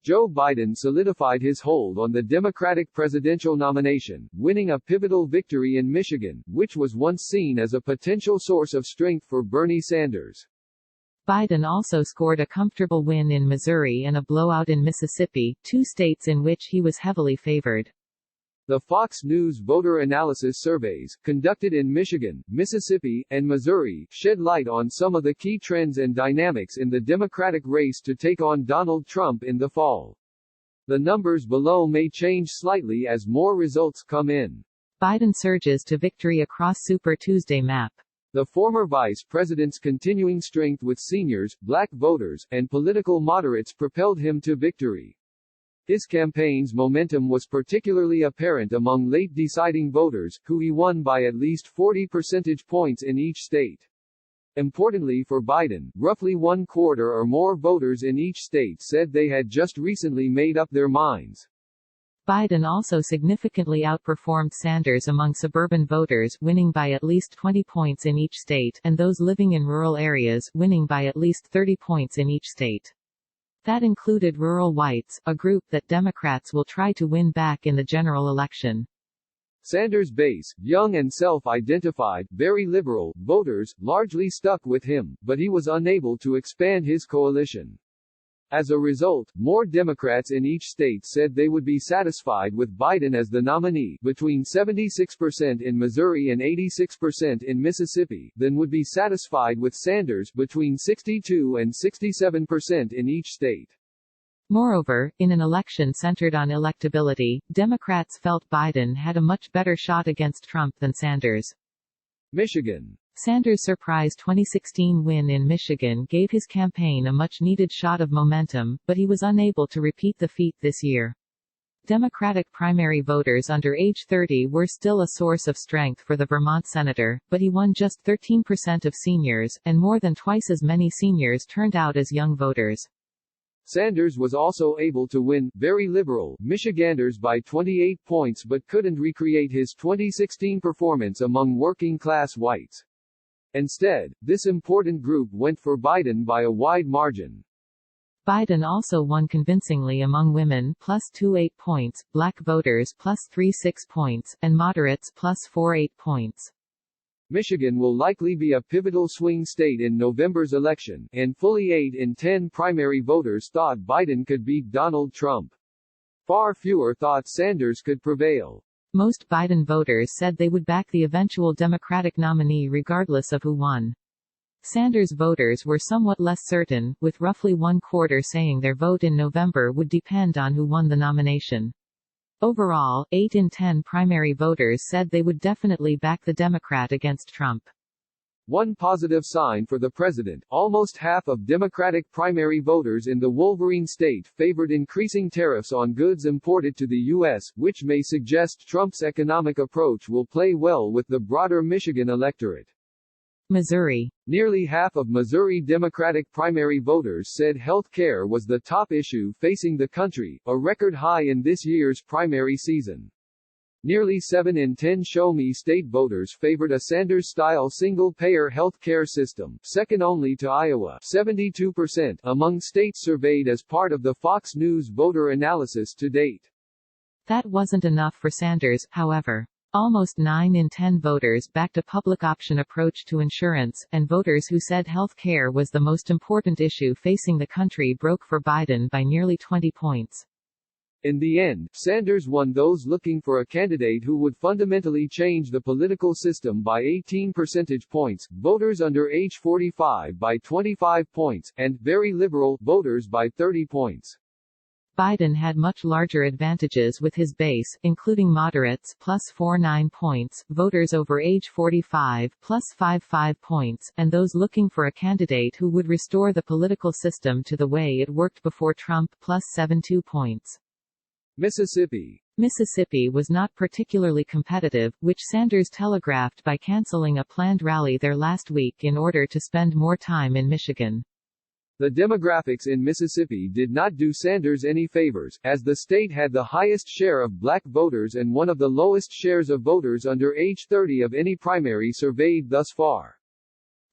Joe Biden solidified his hold on the Democratic presidential nomination, winning a pivotal victory in Michigan, which was once seen as a potential source of strength for Bernie Sanders. Biden also scored a comfortable win in Missouri and a blowout in Mississippi, two states in which he was heavily favored. The Fox News voter analysis surveys, conducted in Michigan, Mississippi, and Missouri, shed light on some of the key trends and dynamics in the Democratic race to take on Donald Trump in the fall. The numbers below may change slightly as more results come in. Biden surges to victory across Super Tuesday map. The former vice president's continuing strength with seniors, black voters, and political moderates propelled him to victory. His campaign's momentum was particularly apparent among late deciding voters, who he won by at least 40 percentage points in each state. Importantly for Biden, roughly one-quarter or more voters in each state said they had just recently made up their minds. Biden also significantly outperformed Sanders among suburban voters, winning by at least 20 points in each state, and those living in rural areas, winning by at least 30 points in each state. That included rural whites, a group that Democrats will try to win back in the general election. Sanders' base, young and self-identified, very liberal, voters, largely stuck with him, but he was unable to expand his coalition. As a result, more Democrats in each state said they would be satisfied with Biden as the nominee, between 76% in Missouri and 86% in Mississippi, than would be satisfied with Sanders, between 62 and 67% in each state. Moreover, in an election centered on electability, Democrats felt Biden had a much better shot against Trump than Sanders. Michigan. Sanders' surprise 2016 win in Michigan gave his campaign a much-needed shot of momentum, but he was unable to repeat the feat this year. Democratic primary voters under age 30 were still a source of strength for the Vermont senator, but he won just 13% of seniors, and more than twice as many seniors turned out as young voters. Sanders was also able to win, very liberal, Michiganders by 28 points but couldn't recreate his 2016 performance among working-class whites. Instead, this important group went for Biden by a wide margin. Biden also won convincingly among women, +28 points, black voters +36 points, and moderates +48 points. Michigan will likely be a pivotal swing state in November's election, and fully 8 in 10 primary voters thought Biden could beat Donald Trump. Far fewer thought Sanders could prevail. Most Biden voters said they would back the eventual Democratic nominee regardless of who won. Sanders voters were somewhat less certain, with roughly one-quarter saying their vote in November would depend on who won the nomination. Overall, 8 in 10 primary voters said they would definitely back the Democrat against Trump. One positive sign for the president, almost half of Democratic primary voters in the Wolverine state favored increasing tariffs on goods imported to the U.S., which may suggest Trump's economic approach will play well with the broader Michigan electorate. Missouri. Nearly half of Missouri Democratic primary voters said health care was the top issue facing the country, a record high in this year's primary season. Nearly 7 in 10 Show-Me State voters favored a Sanders-style single-payer health care system, second only to Iowa, 72%, among states surveyed as part of the Fox News voter analysis to date. That wasn't enough for Sanders, however. Almost 9 in 10 voters backed a public option approach to insurance, and voters who said health care was the most important issue facing the country broke for Biden by nearly 20 points. In the end, Sanders won those looking for a candidate who would fundamentally change the political system by 18 percentage points, voters under age 45 by 25 points, and very liberal voters by 30 points. Biden had much larger advantages with his base, including moderates +49 points, voters over age 45 +55 points, and those looking for a candidate who would restore the political system to the way it worked before Trump +72 points. Mississippi was not particularly competitive, which Sanders telegraphed by canceling a planned rally there last week in order to spend more time in Michigan. The demographics in Mississippi did not do Sanders any favors, as the state had the highest share of black voters and one of the lowest shares of voters under age 30 of any primary surveyed thus far.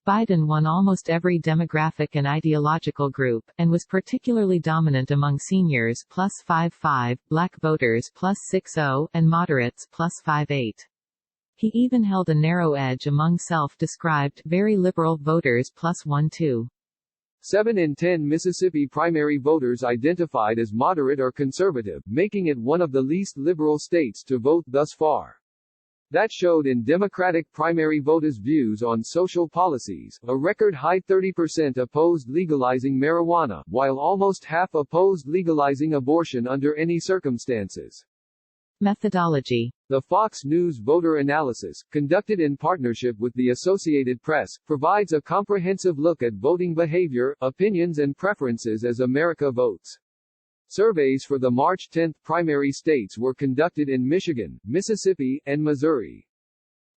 Biden won almost every demographic and ideological group, and was particularly dominant among seniors +5.5, black voters +6.0, and moderates +5.8. He even held a narrow edge among self-described, very liberal voters +1.2. 7 in 10 Mississippi primary voters identified as moderate or conservative, making it one of the least liberal states to vote thus far. That showed in Democratic primary voters' views on social policies. A record high 30% opposed legalizing marijuana, while almost half opposed legalizing abortion under any circumstances. Methodology. The Fox News voter analysis, conducted in partnership with the Associated Press, provides a comprehensive look at voting behavior, opinions and preferences as America votes. Surveys for the March 10 primary states were conducted in Michigan, Mississippi, and Missouri.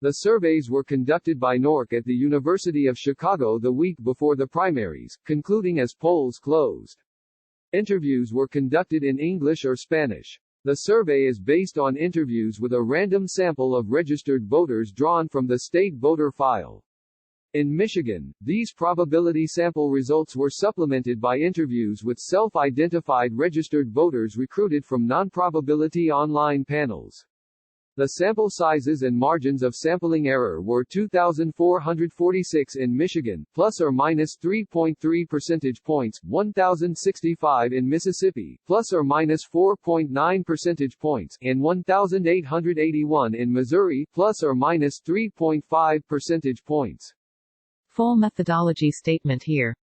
The surveys were conducted by NORC at the University of Chicago the week before the primaries, concluding as polls closed. Interviews were conducted in English or Spanish. The survey is based on interviews with a random sample of registered voters drawn from the state voter file. In Michigan, these probability sample results were supplemented by interviews with self-identified registered voters recruited from non-probability online panels. The sample sizes and margins of sampling error were 2,446 in Michigan, plus or minus 3.3 percentage points, 1,065 in Mississippi, plus or minus 4.9 percentage points, and 1,881 in Missouri, plus or minus 3.5 percentage points. Full methodology statement here.